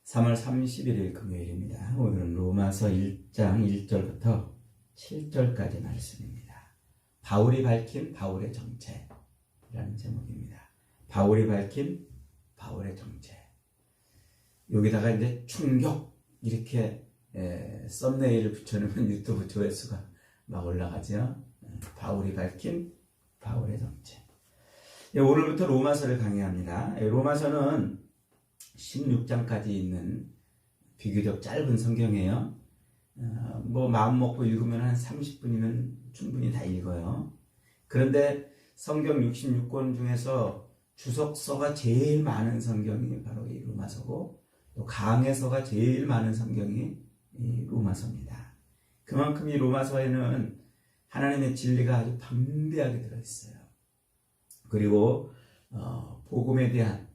3월 31일 금요일입니다. 오늘은 로마서 1장 1절부터 7절까지 말씀입니다. 바울이 밝힌 바울의 정체라는 제목입니다. 바울이 밝힌 바울의 정체. 여기다가 이제 충격 이렇게 썸네일을 붙여놓으면 유튜브 조회수가 막 올라가죠. 바울이 밝힌 바울의 정체. 오늘부터 로마서를 강의합니다. 로마서는 16장까지 있는 비교적 짧은 성경이에요. 뭐 마음 먹고 읽으면 한 30분이면 충분히 다 읽어요. 그런데 성경 66권 중에서 주석서가 제일 많은 성경이 바로 이 로마서고, 또 강해서가 제일 많은 성경이 이 로마서입니다. 그만큼 이 로마서에는 하나님의 진리가 아주 방대하게 들어있어요. 그리고 복음에 대한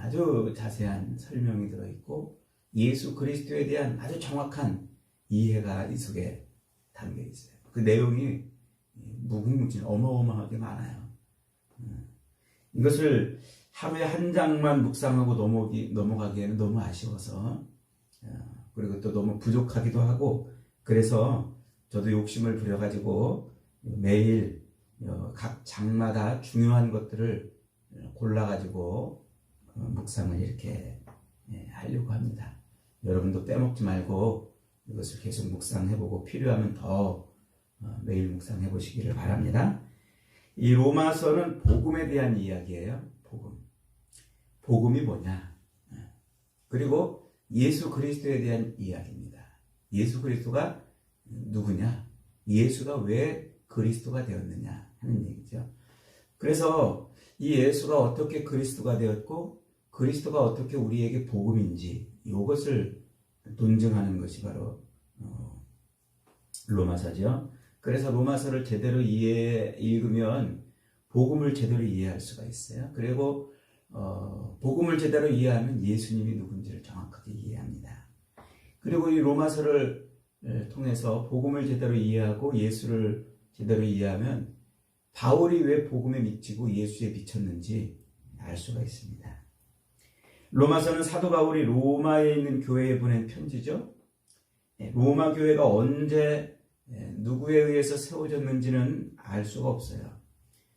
아주 자세한 설명이 들어있고, 예수 그리스도에 대한 아주 정확한 이해가 이 속에 담겨 있어요. 그 내용이 무궁무진 어마어마하게 많아요. 이것을 하루에 한 장만 묵상하고 넘어가기에는 너무 아쉬워서, 그리고 또 너무 부족하기도 하고, 그래서 저도 욕심을 부려가지고 매일 각 장마다 중요한 것들을 골라가지고 묵상을 이렇게 하려고 합니다. 여러분도 빼먹지 말고 이것을 계속 묵상해보고 필요하면 더 매일 묵상해 보시기를 바랍니다. 이 로마서는 복음에 대한 이야기예요. 복음이 뭐냐? 그리고 예수 그리스도에 대한 이야기입니다. 예수 그리스도가 누구냐? 예수가 왜 그리스도가 되었느냐 하는 얘기죠. 그래서 이 예수가 어떻게 그리스도가 되었고, 그리스도가 어떻게 우리에게 복음인지, 이것을 논증하는 것이 바로 로마서죠. 그래서 로마서를 제대로 읽으면 복음을 제대로 이해할 수가 있어요. 그리고 복음을 제대로 이해하면 예수님이 누군지를 정확하게 이해합니다. 그리고 이 로마서를 통해서 복음을 제대로 이해하고 예수를 제대로 이해하면 바울이 왜 복음에 미치고 예수에 미쳤는지 알 수가 있습니다. 로마서는 사도 바울이 로마에 있는 교회에 보낸 편지죠. 로마 교회가 언제 누구에 의해서 세워졌는지는 알 수가 없어요.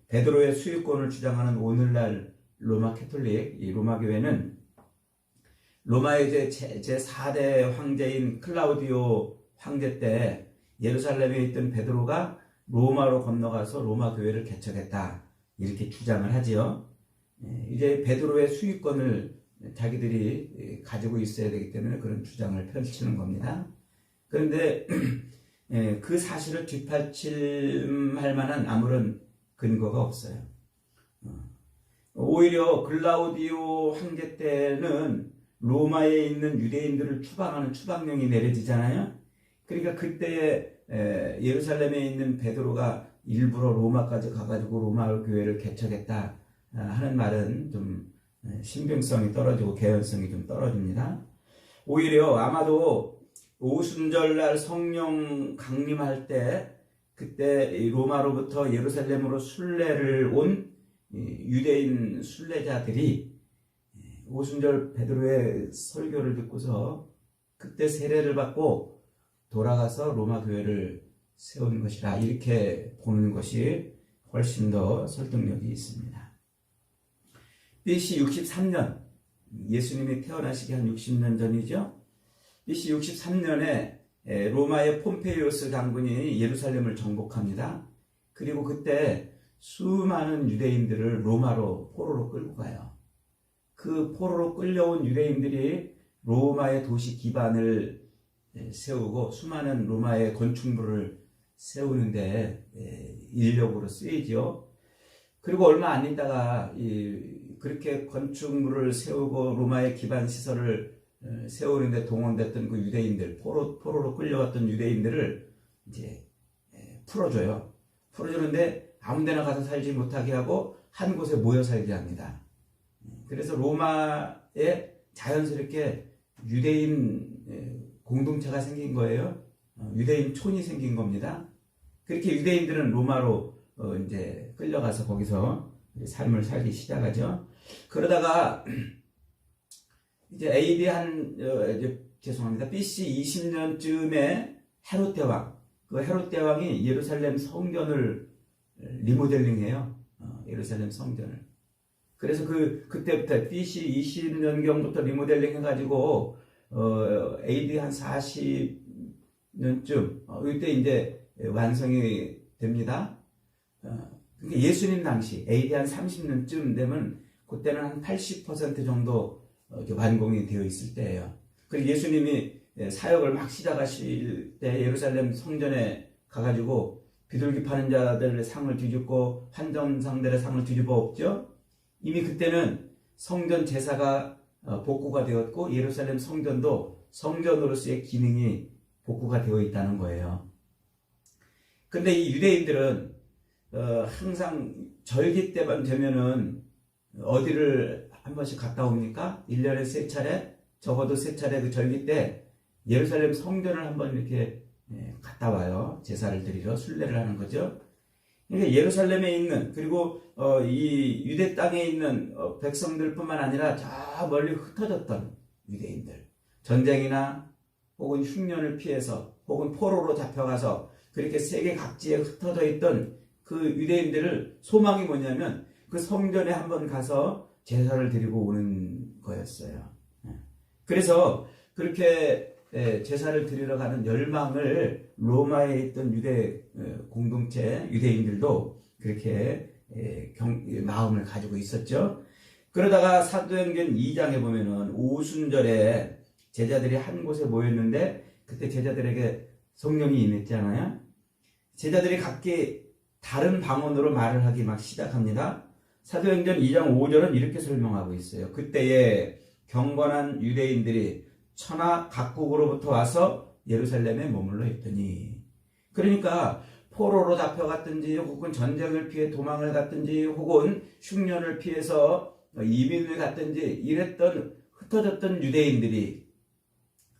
베드로의 수유권을 주장하는 오늘날 로마 캐톨릭, 이 로마 교회는 로마의 제4대 황제인 클라우디오 황제 때 예루살렘에 있던 베드로가 로마로 건너가서 로마 교회를 개척했다, 이렇게 주장을 하지요. 이제 베드로의 수유권을 자기들이 가지고 있어야 되기 때문에 그런 주장을 펼치는 겁니다. 그런데 그 사실을 뒷받침할 만한 아무런 근거가 없어요. 오히려 클라우디오 황제 때는 로마에 있는 유대인들을 추방하는 추방령이 내려지잖아요. 그러니까 그때 예루살렘에 있는 베드로가 일부러 로마까지 가가지고 로마 교회를 개척했다 하는 말은 좀 신빙성이 떨어지고 개연성이 좀 떨어집니다. 오히려 아마도 오순절날 성령 강림할 때, 그때 로마로부터 예루살렘으로 순례를 온 유대인 순례자들이 오순절 베드로의 설교를 듣고서 그때 세례를 받고 돌아가서 로마 교회를 세운 것이라, 이렇게 보는 것이 훨씬 더 설득력이 있습니다. BC 63년, 예수님이 태어나시기 한 60년 전이죠. BC 63년에 로마의 폼페이오스 장군이 예루살렘을 정복합니다. 그리고 그때 수많은 유대인들을 로마로 포로로 끌고 가요. 그 포로로 끌려온 유대인들이 로마의 도시 기반을 세우고 수많은 로마의 건축물을 세우는데 인력으로 쓰이죠. 그리고 얼마 안 있다가 그렇게 건축물을 세우고 로마의 기반 시설을 세우는데 동원됐던 그 유대인들, 포로로 끌려왔던 유대인들을 이제 풀어줘요. 풀어주는데 아무 데나 가서 살지 못하게 하고 한 곳에 모여 살게 합니다. 그래서 로마에 자연스럽게 유대인 공동체가 생긴 거예요. 유대인 촌이 생긴 겁니다. 그렇게 유대인들은 로마로 이제 끌려가서 거기서 삶을 살기 시작하죠. 그러다가 이제 AD 죄송합니다. BC 20년쯤에 헤롯 대왕, 그 헤롯 대왕이 예루살렘 성전을 리모델링해요. 예루살렘 성전을. 그래서 그때부터 BC 20년경부터 리모델링 해가지고 AD 한 40년쯤 이때 이제 완성이 됩니다. 그러니까 예수님 당시 AD 한 30년쯤 되면 그때는 한 80% 정도 완공이 되어 있을 때예요. 그리고 예수님이 사역을 막 시작하실 때 예루살렘 성전에 가가지고 비둘기 파는 자들의 상을 뒤집고 환전상들의 상을 뒤집어 엎죠. 이미 그때는 성전 제사가 복구가 되었고 예루살렘 성전도 성전으로서의 기능이 복구가 되어 있다는 거예요. 근데 이 유대인들은 항상 절기 때만 되면은 어디를 한 번씩 갔다 옵니까? 1년에 3차례, 적어도 3차례 그 절기 때 예루살렘 성전을 한번 이렇게 갔다 와요. 제사를 드리러 순례를 하는 거죠. 그러니까 예루살렘에 있는 그리고 이 유대 땅에 있는 백성들뿐만 아니라 저 멀리 흩어졌던 유대인들, 전쟁이나 혹은 흉년을 피해서 혹은 포로로 잡혀가서 그렇게 세계 각지에 흩어져 있던 그 유대인들을 소망이 뭐냐면 그 성전에 한번 가서 제사를 드리고 오는 거였어요. 그래서 그렇게 제사를 드리러 가는 열망을 로마에 있던 유대 공동체 유대인들도 그렇게 마음을 가지고 있었죠. 그러다가 사도행전 2장에 보면은 오순절에 제자들이 한 곳에 모였는데 그때 제자들에게 성령이 임했잖아요. 제자들이 각기 다른 방언으로 말을 하기 막 시작합니다. 사도행전 2장 5절은 이렇게 설명하고 있어요. 그때에 경건한 유대인들이 천하 각국으로부터 와서 예루살렘에 머물러 있더니, 그러니까 포로로 잡혀갔든지 혹은 전쟁을 피해 도망을 갔든지 혹은 흉년을 피해서 이민을 갔든지 이랬던 흩어졌던 유대인들이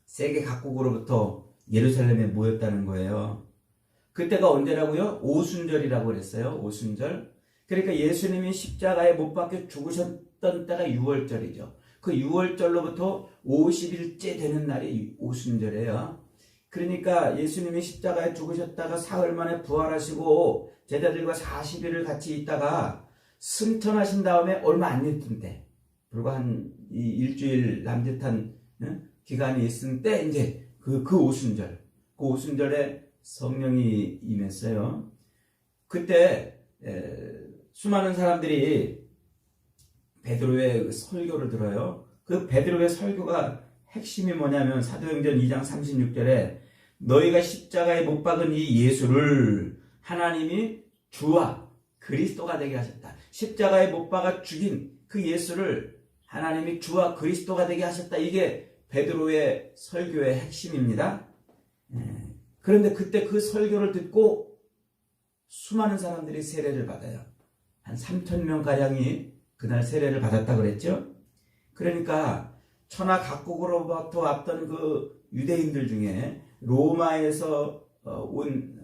세계 각국으로부터 예루살렘에 모였다는 거예요. 그때가 언제라고요? 오순절이라고 그랬어요. 오순절. 그러니까 예수님이 십자가에 못 박혀 죽으셨던 때가 6월절이죠. 그 6월절로부터 50일째 되는 날이 오순절이에요. 그러니까 예수님이 십자가에 죽으셨다가 사흘 만에 부활하시고 제자들과 40일을 같이 있다가 승천하신 다음에 얼마 안 있던 때, 불과 한 일주일 남짓한 기간이 있을 때 이제 그 오순절, 그 오순절에 성령이 임했어요. 그때 수많은 사람들이 베드로의 설교를 들어요. 그 베드로의 설교가 핵심이 뭐냐면 사도행전 2장 36절에 너희가 십자가에 못 박은 이 예수를 하나님이 주와 그리스도가 되게 하셨다. 십자가에 못 박아 죽인 그 예수를 하나님이 주와 그리스도가 되게 하셨다. 이게 베드로의 설교의 핵심입니다. 그런데 그때 그 설교를 듣고 수많은 사람들이 세례를 받아요. 한 3,000명가량이 그날 세례를 받았다 그랬죠. 그러니까 천하 각국으로부터 왔던 그 유대인들 중에 로마에서 온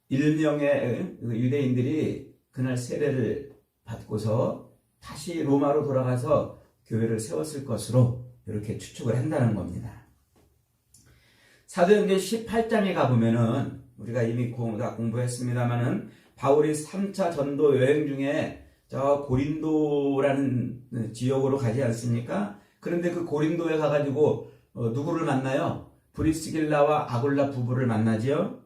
1명의 유대인들이 그날 세례를 받고서 다시 로마로 돌아가서 교회를 세웠을 것으로 이렇게 추측을 한다는 겁니다. 사도행전 18장에 가보면은 우리가 이미 다 공부했습니다만은 바울이 3차 전도 여행 중에 저 고린도라는 지역으로 가지 않습니까? 그런데 그 고린도에 가가지고 누구를 만나요? 브리스길라와 아굴라 부부를 만나지요.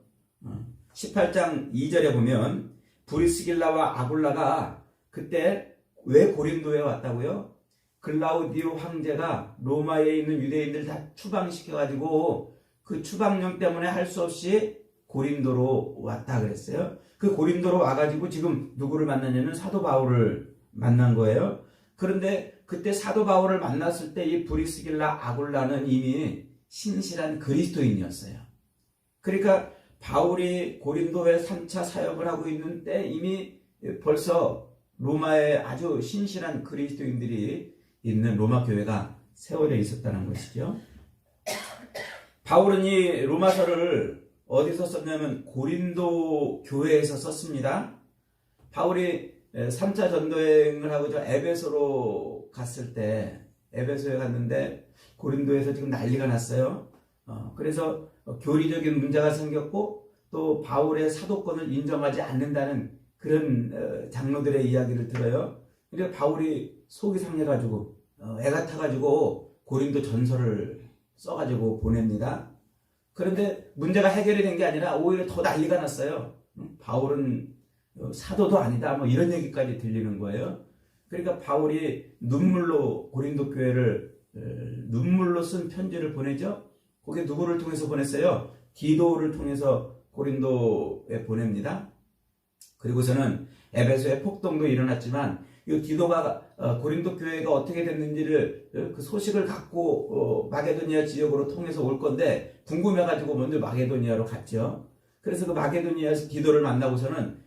18장 2절에 보면 브리스길라와 아굴라가 그때 왜 고린도에 왔다고요? 글라우디오 황제가 로마에 있는 유대인들 다 추방시켜가지고 그 추방령 때문에 할 수 없이 고린도로 왔다 그랬어요. 그 고린도로 와가지고 지금 누구를 만났냐면 사도 바울을 만난 거예요. 그런데 그때 사도 바울을 만났을 때 이 브리스길라 아굴라는 이미 신실한 그리스도인이었어요. 그러니까 바울이 고린도에 3차 사역을 하고 있는 때 이미 벌써 로마에 아주 신실한 그리스도인들이 있는 로마 교회가 세워져 있었다는 것이죠. 바울은 이 로마서를 어디서 썼냐면 고린도 교회에서 썼습니다. 바울이 3차 전도여행을 하고 저 에베소로 갔을 때 에베소에 갔는데 고린도에서 지금 난리가 났어요. 그래서 교리적인 문제가 생겼고 또 바울의 사도권을 인정하지 않는다는 그런 장로들의 이야기를 들어요. 그러니까 바울이 속이 상해가지고 애가 타가지고 고린도 전서를 써가지고 보냅니다. 그런데 문제가 해결이 된 게 아니라 오히려 더 난리가 났어요. 바울은 사도도 아니다 뭐 이런 얘기까지 들리는 거예요. 그러니까 바울이 눈물로 고린도 교회를 눈물로 쓴 편지를 보내죠. 그게 누구를 통해서 보냈어요? 디도를 통해서 고린도에 보냅니다. 그리고서는 에베소에 폭동도 일어났지만 이 디도가 고린도 교회가 어떻게 됐는지를 그 소식을 갖고 마게도니아 지역으로 통해서 올 건데 궁금해가지고 먼저 마게도니아로 갔죠. 그래서 그 마게도니아에서 디도를 만나고서는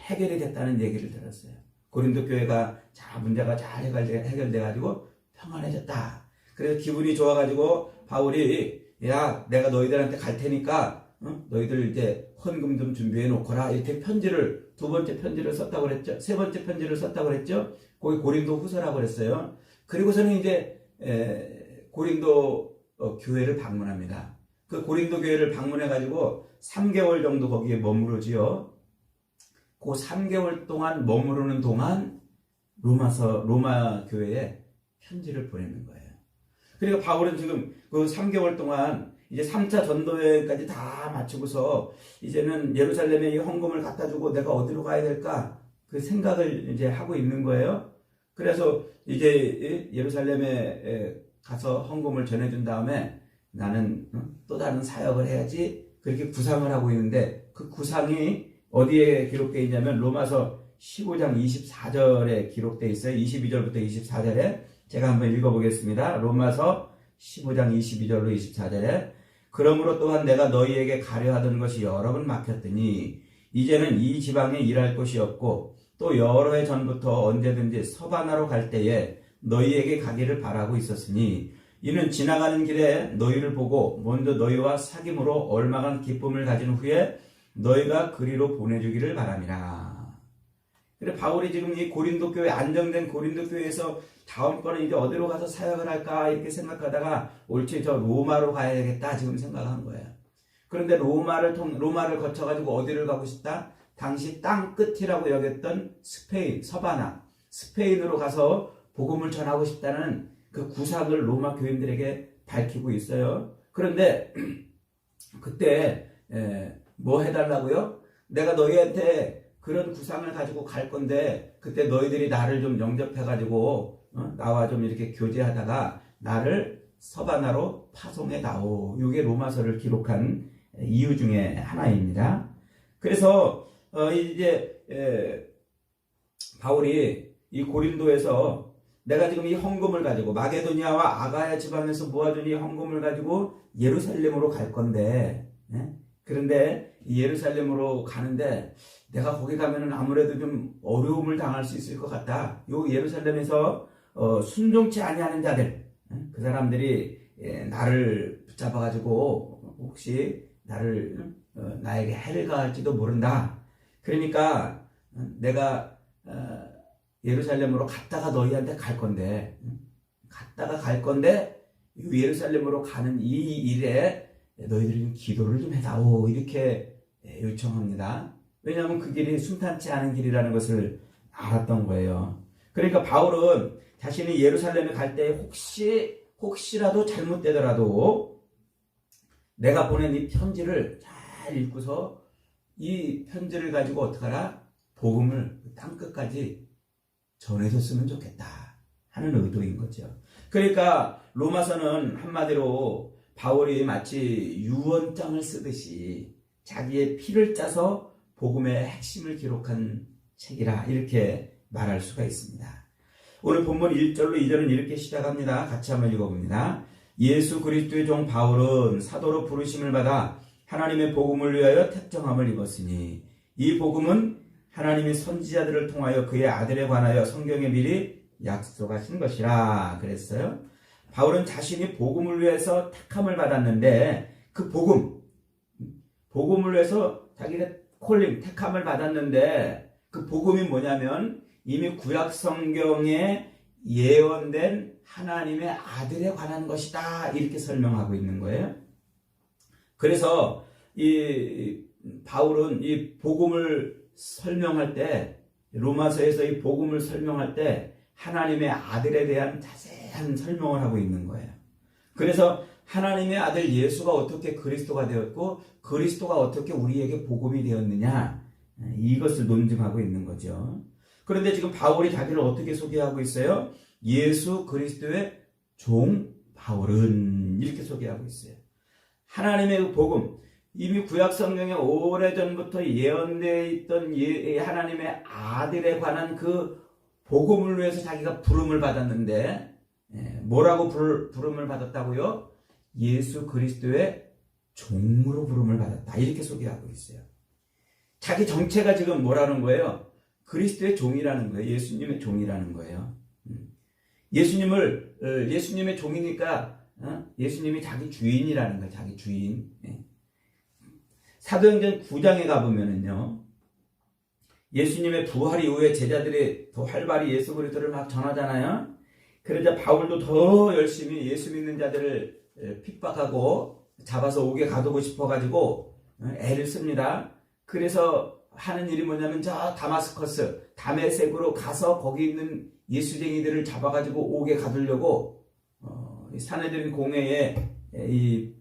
해결이 됐다는 얘기를 들었어요. 고린도 교회가 문제가 잘 해결돼가지고 평안해졌다. 그래서 기분이 좋아가지고 바울이 야 내가 너희들한테 갈 테니까 너희들 이제 헌금 좀 준비해 놓거라 이렇게 편지를 두 번째 편지를 썼다고 그랬죠. 세 번째 편지를 썼다고 그랬죠. 거기 고린도 후서라고 그랬어요. 그리고서는 이제 고린도 교회를 방문합니다. 그 고린도 교회를 방문해 가지고 3개월 정도 거기에 머무르지요. 그 3개월 동안 머무르는 동안 로마 교회에 편지를 보내는 거예요. 그러니까 바울은 지금 그 3개월 동안 이제 3차 전도회까지 다 마치고서 이제는 예루살렘에 이 헌금을 갖다 주고 내가 어디로 가야 될까 그 생각을 이제 하고 있는 거예요. 그래서 이제 예루살렘에 가서 헌금을 전해준 다음에 나는 또 다른 사역을 해야지 그렇게 구상을 하고 있는데 그 구상이 어디에 기록되어 있냐면 로마서 15장 24절에 기록되어 있어요. 22절부터 24절에 제가 한번 읽어보겠습니다. 로마서 15장 22절로 24절에 그러므로 또한 내가 너희에게 가려 하던 것이 여러 번 막혔더니 이제는 이 지방에 일할 곳이 없고 또 여러 해 전부터 언제든지 서바나로 갈 때에 너희에게 가기를 바라고 있었으니 이는 지나가는 길에 너희를 보고 먼저 너희와 사귐으로 얼마간 기쁨을 가진 후에 너희가 그리로 보내주기를 바람이라. 그래 바울이 지금 이 고린도 교회 안정된 고린도 교회에서 다음번에 이제 어디로 가서 사역을 할까 이렇게 생각하다가 옳지 저 로마로 가야겠다 지금 생각한 거예요. 그런데 로마를 거쳐가지고 어디를 가고 싶다? 당시 땅 끝이라고 여겼던 스페인 서바나 스페인으로 가서 복음을 전하고 싶다는 그 구상을 로마 교인들에게 밝히고 있어요. 그런데 그때 뭐 해달라고요? 내가 너희한테 그런 구상을 가지고 갈 건데 그때 너희들이 나를 좀 영접해가지고 나와 좀 이렇게 교제하다가 나를 서바나로 파송해 다오. 이게 로마서를 기록한 이유 중에 하나입니다. 그래서 이제 바울이 이 고린도에서 내가 지금 이 헌금을 가지고 마게도니아와 아가야 지방에서 모아준 이 헌금을 가지고 예루살렘으로 갈 건데 그런데 예루살렘으로 가는데 내가 거기 가면은 아무래도 좀 어려움을 당할 수 있을 것 같다. 요 예루살렘에서 순종치 아니하는 자들 그 사람들이 나를 붙잡아가지고 혹시 나를 나에게 해를 가할지도 모른다. 그러니까 내가 예루살렘으로 갔다가 너희한테 갈 건데 예루살렘으로 가는 이 일에 너희들이 좀 기도를 좀 해다오 이렇게 요청합니다. 왜냐하면 그 길이 순탄치 않은 길이라는 것을 알았던 거예요. 그러니까 바울은 자신이 예루살렘에 갈 때 혹시라도 잘못되더라도 내가 보낸 이 편지를 잘 읽고서 이 편지를 가지고 어떡하라? 복음을 땅끝까지 전해줬으면 좋겠다 하는 의도인 거죠. 그러니까 로마서는 한마디로 바울이 마치 유언장을 쓰듯이 자기의 피를 짜서 복음의 핵심을 기록한 책이라 이렇게 말할 수가 있습니다. 오늘 본문 1절로 2절은 이렇게 시작합니다. 같이 한번 읽어봅니다. 예수 그리스도의 종 바울은 사도로 부르심을 받아 하나님의 복음을 위하여 택정함을 입었으니 이 복음은 하나님이 선지자들을 통하여 그의 아들에 관하여 성경에 미리 약속하신 것이라 그랬어요. 바울은 자신이 복음을 위해서 택함을 받았는데 그 복음을 위해서 자기가 택함을 받았는데 그 복음이 뭐냐면 이미 구약 성경에 예언된 하나님의 아들에 관한 것이다. 이렇게 설명하고 있는 거예요. 그래서 이 바울은 이 복음을 설명할 때, 로마서에서 이 복음을 설명할 때 하나님의 아들에 대한 자세한 설명을 하고 있는 거예요. 그래서 하나님의 아들 예수가 어떻게 그리스도가 되었고 그리스도가 어떻게 우리에게 복음이 되었느냐, 이것을 논증하고 있는 거죠. 그런데 지금 바울이 자기를 어떻게 소개하고 있어요? 예수 그리스도의 종 바울은, 이렇게 소개하고 있어요. 하나님의 복음, 이미 구약 성경에 오래전부터 예언되어 있던 하나님의 아들에 관한 그 복음을 위해서 자기가 부름을 받았는데, 뭐라고 부름을 받았다고요? 예수 그리스도의 종으로 부름을 받았다. 이렇게 소개하고 있어요. 자기 정체가 지금 뭐라는 거예요? 그리스도의 종이라는 거예요. 예수님의 종이라는 거예요. 예수님의 종이니까 예수님이 자기 주인이라는 거예요. 자기 주인. 사도행전 9장에 가보면은요, 예수님의 부활 이후에 제자들이 더 활발히 예수 그리스도를 막 전하잖아요. 그러자 바울도 더 열심히 예수 믿는 자들을 핍박하고 잡아서 옥에 가두고 싶어가지고 애를 씁니다. 그래서 하는 일이 뭐냐면 저 다마스커스, 다메섹으로 가서 거기 있는 예수쟁이들을 잡아가지고 옥에 가두려고 사내들인 공회에 이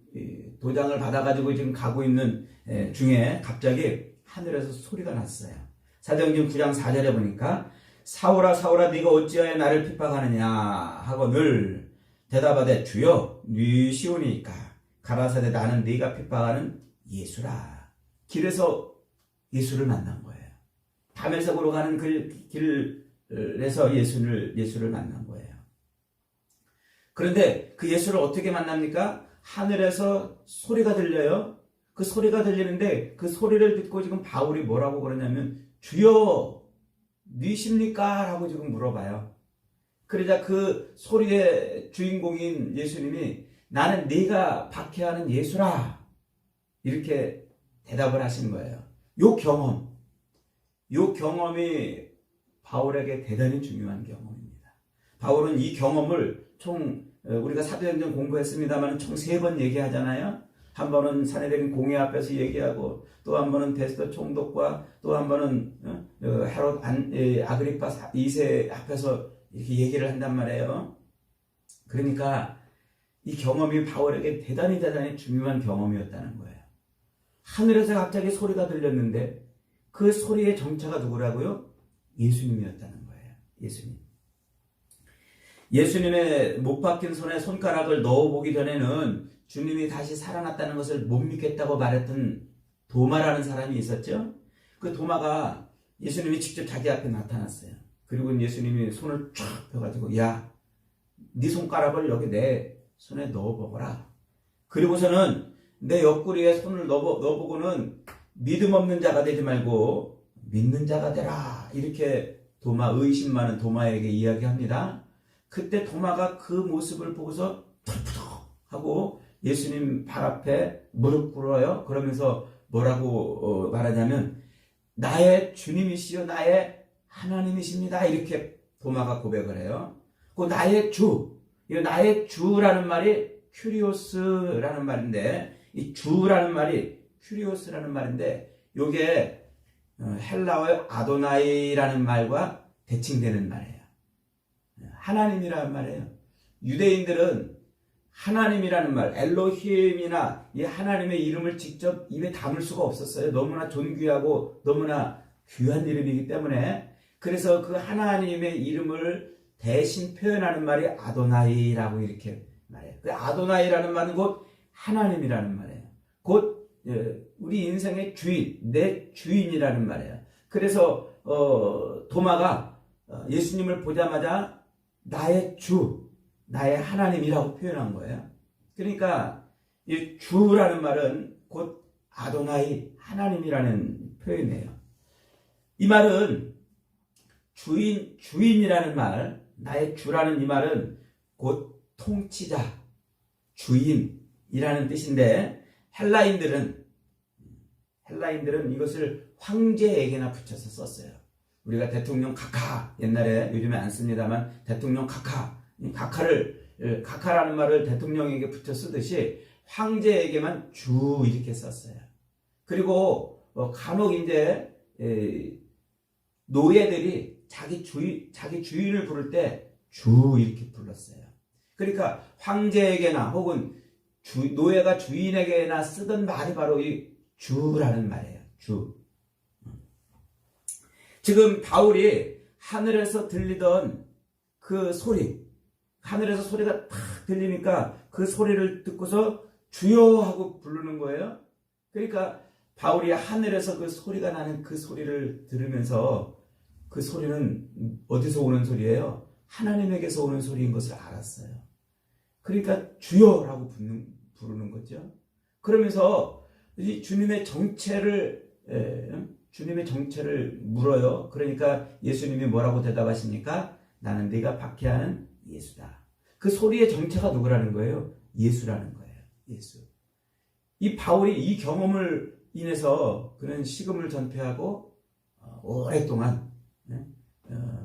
도장을 받아가지고 지금 가고 있는 중에 갑자기 하늘에서 소리가 났어요. 사도행전 9장 4절에 보니까 사울아 사울아 네가 어찌하여 나를 핍박하느냐 하거늘 대답하되 주여 네 시오니까 가라사대 나는 네가 핍박하는 예수라. 길에서 예수를 만난 거예요. 다메섹으로 가는 그 길에서 예수를 만난 거예요. 그런데 그 예수를 어떻게 만납니까? 하늘에서 소리가 들려요. 그 소리가 들리는데 그 소리를 듣고 지금 바울이 뭐라고 그러냐면 주여 니십니까? 라고 지금 물어봐요. 그러자 그 소리의 주인공인 예수님이 나는 네가 박해하는 예수라. 이렇게 대답을 하신 거예요. 요 경험이 바울에게 대단히 중요한 경험입니다. 바울은 이 경험을 우리가 사도행전 공부했습니다만 총 3번 얘기하잖아요. 한 번은 사내들인 공회 앞에서 얘기하고, 또 한 번은 베스도 총독과, 또 한 번은 헤롯 아그리파 2세 앞에서 이렇게 얘기를 한단 말이에요. 그러니까 이 경험이 바울에게 대단히 중요한 경험이었다는 거예요. 하늘에서 갑자기 소리가 들렸는데 그 소리의 정체가 누구라고요? 예수님이었다는 거예요. 예수님의 못 박힌 손에 손가락을 넣어보기 전에는 주님이 다시 살아났다는 것을 못 믿겠다고 말했던 도마라는 사람이 있었죠. 그 도마가 예수님이 직접 자기 앞에 나타났어요. 그리고 예수님이 손을 쫙 펴가지고 야, 네 손가락을 여기 내 손에 넣어보거라. 그리고서는 내 옆구리에 손을 넣어보고는 믿음 없는 자가 되지 말고 믿는 자가 되라. 이렇게 의심 많은 도마에게 이야기합니다. 그때 도마가 그 모습을 보고서 푸덕푸덕 하고 예수님 발 앞에 무릎 꿇어요. 그러면서 뭐라고 말하냐면 나의 주님이시여 나의 하나님이십니다. 이렇게 도마가 고백을 해요. 그 나의 주, 나의 주라는 말이 큐리오스라는 말인데, 이 주라는 말이 큐리오스라는 말인데, 요게 헬라어의 아도나이라는 말과 대칭되는 말이에요. 하나님이라는 말이에요. 유대인들은 하나님이라는 말, 엘로힘이나 이 하나님의 이름을 직접 입에 담을 수가 없었어요. 너무나 존귀하고 너무나 귀한 이름이기 때문에. 그래서 그 하나님의 이름을 대신 표현하는 말이 아도나이라고 이렇게 말해요. 그 아도나이라는 말은 곧 하나님이라는 말이에요. 곧 우리 인생의 주인, 내 주인이라는 말이에요. 그래서 도마가 예수님을 보자마자 나의 주, 나의 하나님이라고 표현한 거예요. 그러니까 이 주라는 말은 곧 아도나이, 하나님이라는 표현이에요. 이 말은 주인이라는 말, 나의 주라는 이 말은 곧 통치자, 주인이라는 뜻인데, 헬라인들은 이것을 황제에게나 붙여서 썼어요. 우리가 대통령 각하, 옛날에 요즘에 안 씁니다만 대통령 각하, 각하라는 말을 대통령에게 붙여 쓰듯이 황제에게만 주 이렇게 썼어요. 그리고 간혹 이제 노예들이 자기 주인을 부를 때 주 이렇게 불렀어요. 그러니까 황제에게나 혹은 노예가 주인에게나 쓰던 말이 바로 이 주라는 말이에요. 주. 지금 바울이 하늘에서 들리던 그 소리, 하늘에서 소리가 탁 들리니까 그 소리를 듣고서 주여 하고 부르는 거예요. 그러니까 바울이 하늘에서 그 소리가 나는 그 소리를 들으면서 그 소리는 어디서 오는 소리예요? 하나님에게서 오는 소리인 것을 알았어요. 그러니까 주여라고 부르는 거죠. 그러면서 이 주님의 정체를 물어요. 그러니까 예수님이 뭐라고 대답하십니까? 나는 네가 박해하는 예수다. 그 소리의 정체가 누구라는 거예요? 예수라는 거예요. 예수. 이 바울이 이 경험을 인해서 그는 식음을 전폐하고 오랫동안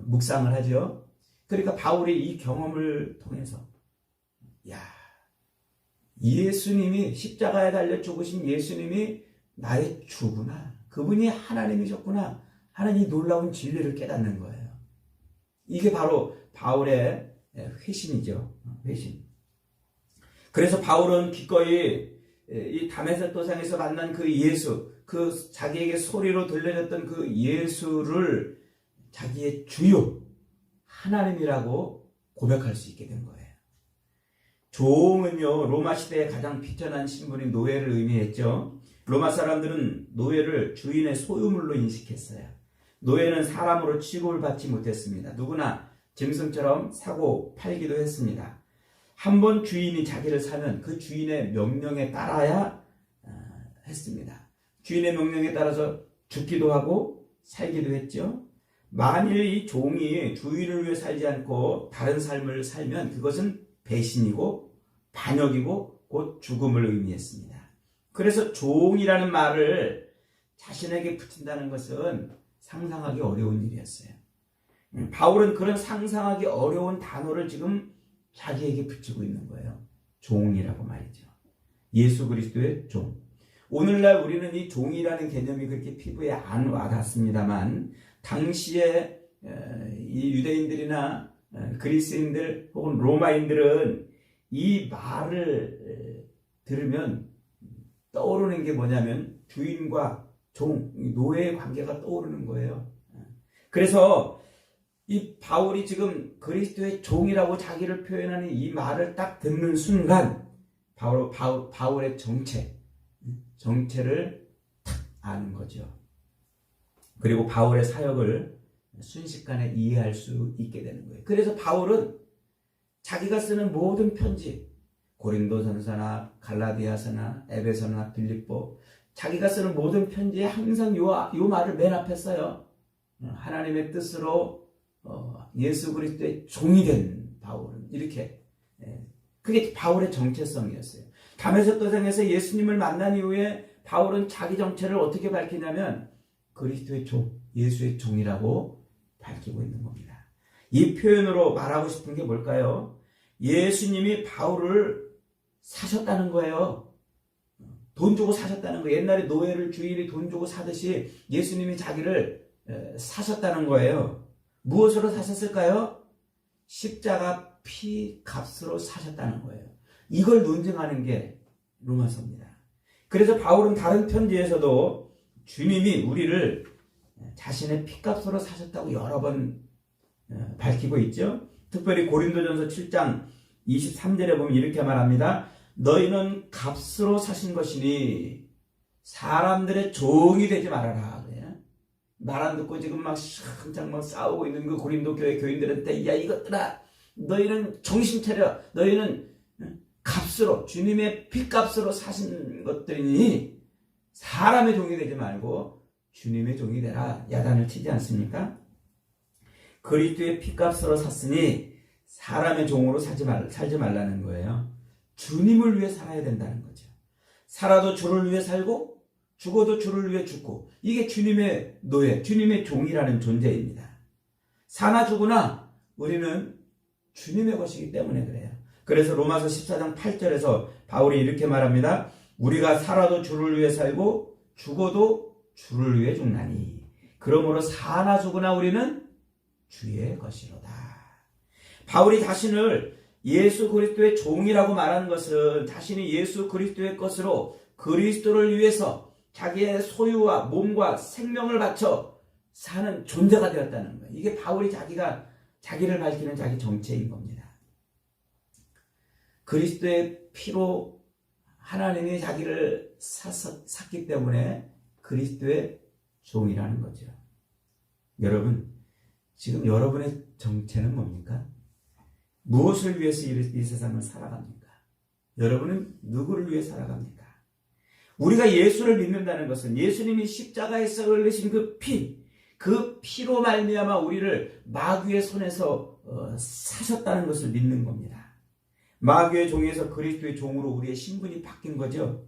묵상을 하죠. 그러니까 바울이 이 경험을 통해서 예수님이 십자가에 달려 죽으신 예수님이 나의 주구나. 그분이 하나님이셨구나 하는 이 놀라운 진리를 깨닫는 거예요. 이게 바로 바울의 회심이죠. 회심. 그래서 바울은 기꺼이 이 다메섹 도상에서 만난 그 예수, 그 자기에게 소리로 들려졌던 그 예수를 자기의 주요 하나님이라고 고백할 수 있게 된 거예요. 종은요, 로마 시대의 가장 비천한 신분인 노예를 의미했죠. 로마 사람들은 노예를 주인의 소유물로 인식했어요. 노예는 사람으로 취급을 받지 못했습니다. 누구나 짐승처럼 사고 팔기도 했습니다. 한번 주인이 자기를 사면 그 주인의 명령에 따라야 했습니다. 주인의 명령에 따라서 죽기도 하고 살기도 했죠. 만일 이 종이 주인을 위해 살지 않고 다른 삶을 살면 그것은 배신이고 반역이고 곧 죽음을 의미했습니다. 그래서 종이라는 말을 자신에게 붙인다는 것은 상상하기 어려운 일이었어요. 바울은 그런 상상하기 어려운 단어를 지금 자기에게 붙이고 있는 거예요. 종이라고 말이죠. 예수 그리스도의 종. 오늘날 우리는 이 종이라는 개념이 그렇게 피부에 안 와닿습니다만 당시에 이 유대인들이나 그리스인들 혹은 로마인들은 이 말을 들으면 떠오르는 게 뭐냐면 주인과 종, 노예의 관계가 떠오르는 거예요. 그래서 이 바울이 지금 그리스도의 종이라고 자기를 표현하는 이 말을 딱 듣는 순간 바로 바울의 정체를 탁 아는 거죠. 그리고 바울의 사역을 순식간에 이해할 수 있게 되는 거예요. 그래서 바울은 자기가 쓰는 모든 편지, 고린도전서나 갈라디아서나 에베소나 빌립보, 자기가 쓰는 모든 편지에 항상 요 말을 맨 앞에 써요. 하나님의 뜻으로 예수 그리스도의 종이 된 바울은 이렇게, 그게 바울의 정체성이었어요. 다메섹 도상에서 예수님을 만난 이후에 바울은 자기 정체를 어떻게 밝히냐면 그리스도의 종, 예수의 종이라고 밝히고 있는 겁니다. 이 표현으로 말하고 싶은 게 뭘까요? 예수님이 바울을 사셨다는 거예요. 돈 주고 사셨다는 거예요. 옛날에 노예를 주인이 돈 주고 사듯이 예수님이 자기를 사셨다는 거예요. 무엇으로 사셨을까요? 십자가 피 값으로 사셨다는 거예요. 이걸 논증하는 게 로마서입니다. 그래서 바울은 다른 편지에서도 주님이 우리를 자신의 피값으로 사셨다고 여러 번 밝히고 있죠. 특별히 고린도전서 7장 23절에 보면 이렇게 말합니다. 너희는 값으로 사신 것이니 사람들의 종이 되지 말아라. 말 안 듣고 지금 막 한창 막 싸우고 있는 그 고린도 교회 교인들한테 야 이것들아 너희는 정신 차려. 너희는 값으로 주님의 피값으로 사신 것들이니 사람의 종이 되지 말고 주님의 종이 되라. 야단을 치지 않습니까? 그리스도의 피값으로 샀으니 사람의 종으로 살지 말라는 거예요. 주님을 위해 살아야 된다는 거죠. 살아도 주를 위해 살고 죽어도 주를 위해 죽고, 이게 주님의 노예, 주님의 종이라는 존재입니다. 사나 죽으나 우리는 주님의 것이기 때문에 그래요. 그래서 로마서 14장 8절에서 바울이 이렇게 말합니다. 우리가 살아도 주를 위해 살고 죽어도 주를 위해 죽나니 그러므로 사나 죽으나 우리는 주의 것이로다. 바울이 자신을 예수 그리스도의 종이라고 말하는 것은 자신이 예수 그리스도의 것으로 그리스도를 위해서 자기의 소유와 몸과 생명을 바쳐 사는 존재가 되었다는 거예요. 이게 바울이 자기를 밝히는 자기 정체인 겁니다. 그리스도의 피로 하나님이 자기를 샀기 때문에 그리스도의 종이라는 거죠. 여러분, 지금 여러분의 정체는 뭡니까? 무엇을 위해서 이 세상을 살아갑니까? 여러분은 누구를 위해 살아갑니까? 우리가 예수를 믿는다는 것은 예수님이 십자가에서 흘리신 그 피로 말미암아 우리를 마귀의 손에서 사셨다는 것을 믿는 겁니다. 마귀의 종에서 그리스도의 종으로 우리의 신분이 바뀐 거죠.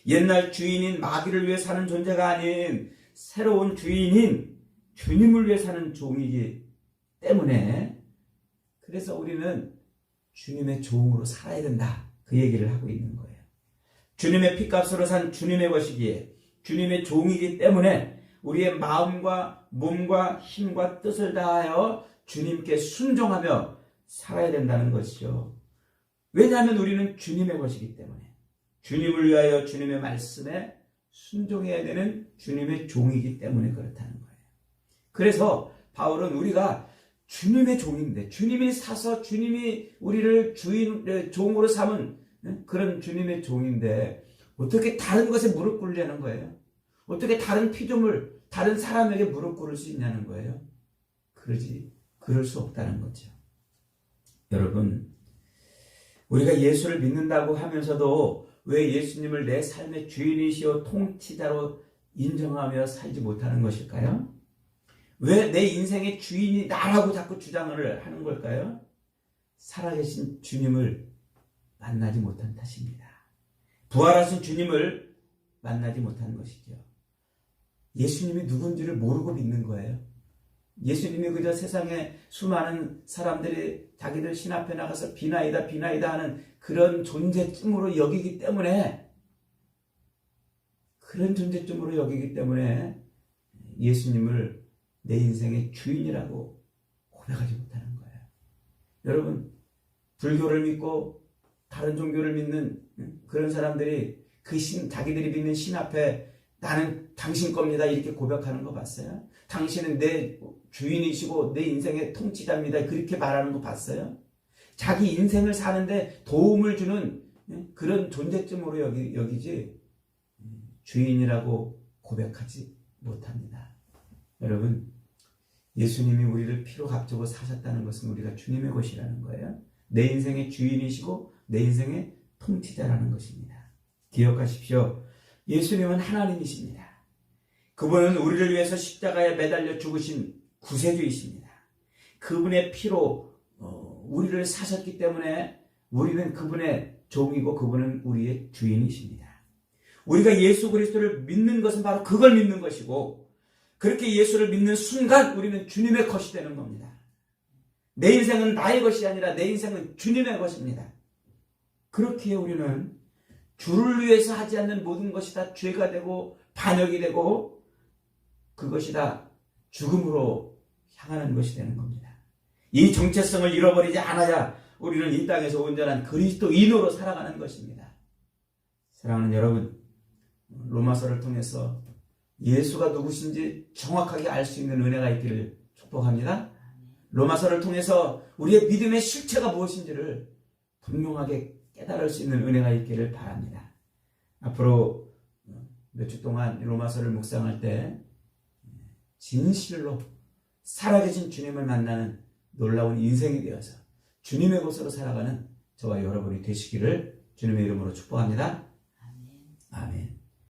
옛날 주인인 마귀를 위해 사는 존재가 아닌 새로운 주인인 주님을 위해 사는 종이기 때문에 그래서 우리는 주님의 종으로 살아야 된다. 그 얘기를 하고 있는 거예요. 주님의 피값으로 산 주님의 것이기에 주님의 종이기 때문에 우리의 마음과 몸과 힘과 뜻을 다하여 주님께 순종하며 살아야 된다는 것이죠. 왜냐하면 우리는 주님의 것이기 때문에 주님을 위하여 주님의 말씀에 순종해야 되는 주님의 종이기 때문에 그렇다는 거예요. 그래서 바울은 우리가 주님의 종인데 주님이 사서 주님이 우리를 종으로 삼은 그런 주님의 종인데 어떻게 다른 것에 무릎 꿇으려는 거예요? 어떻게 다른 피조물, 다른 사람에게 무릎 꿇을 수 있냐는 거예요? 그럴 수 없다는 거죠. 여러분, 우리가 예수를 믿는다고 하면서도 왜 예수님을 내 삶의 주인이시오 통치자로 인정하며 살지 못하는 것일까요? 왜 내 인생의 주인이 나라고 자꾸 주장을 하는 걸까요? 살아계신 주님을 만나지 못한 탓입니다. 부활하신 주님을 만나지 못한 것이죠. 예수님이 누군지를 모르고 믿는 거예요. 예수님이 그저 세상에 수많은 사람들이 자기들 신 앞에 나가서 비나이다 비나이다 하는 그런 존재쯤으로 여기기 때문에 예수님을 내 인생의 주인이라고 고백하지 못하는 거예요. 여러분, 불교를 믿고 다른 종교를 믿는 그런 사람들이 자기들이 믿는 신 앞에 나는 당신 겁니다 이렇게 고백하는 거 봤어요? 당신은 내 주인이시고 내 인생의 통치자입니다 그렇게 말하는 거 봤어요? 자기 인생을 사는데 도움을 주는 그런 존재쯤으로 여기지 주인이라고 고백하지 못합니다. 여러분, 예수님이 우리를 피로 값주고 사셨다는 것은 우리가 주님의 것이라는 거예요. 내 인생의 주인이시고 내 인생의 통치자라는 것입니다. 기억하십시오. 예수님은 하나님이십니다. 그분은 우리를 위해서 십자가에 매달려 죽으신 구세주이십니다. 그분의 피로 우리를 사셨기 때문에 우리는 그분의 종이고 그분은 우리의 주인이십니다. 우리가 예수 그리스도를 믿는 것은 바로 그걸 믿는 것이고 그렇게 예수를 믿는 순간 우리는 주님의 것이 되는 겁니다. 내 인생은 나의 것이 아니라 내 인생은 주님의 것입니다. 그렇기에 우리는 주를 위해서 하지 않는 모든 것이 다 죄가 되고 반역이 되고 그것이 다 죽음으로 향하는 것이 되는 겁니다. 이 정체성을 잃어버리지 않아야 우리는 이 땅에서 온전한 그리스도인으로 살아가는 것입니다. 사랑하는 여러분, 로마서를 통해서 예수가 누구신지 정확하게 알 수 있는 은혜가 있기를 축복합니다. 로마서를 통해서 우리의 믿음의 실체가 무엇인지를 분명하게 깨달을 수 있는 은혜가 있기를 바랍니다. 앞으로 몇 주 동안 로마서를 묵상할 때 진실로 살아계신 주님을 만나는 놀라운 인생이 되어서 주님의 것으로 살아가는 저와 여러분이 되시기를 주님의 이름으로 축복합니다.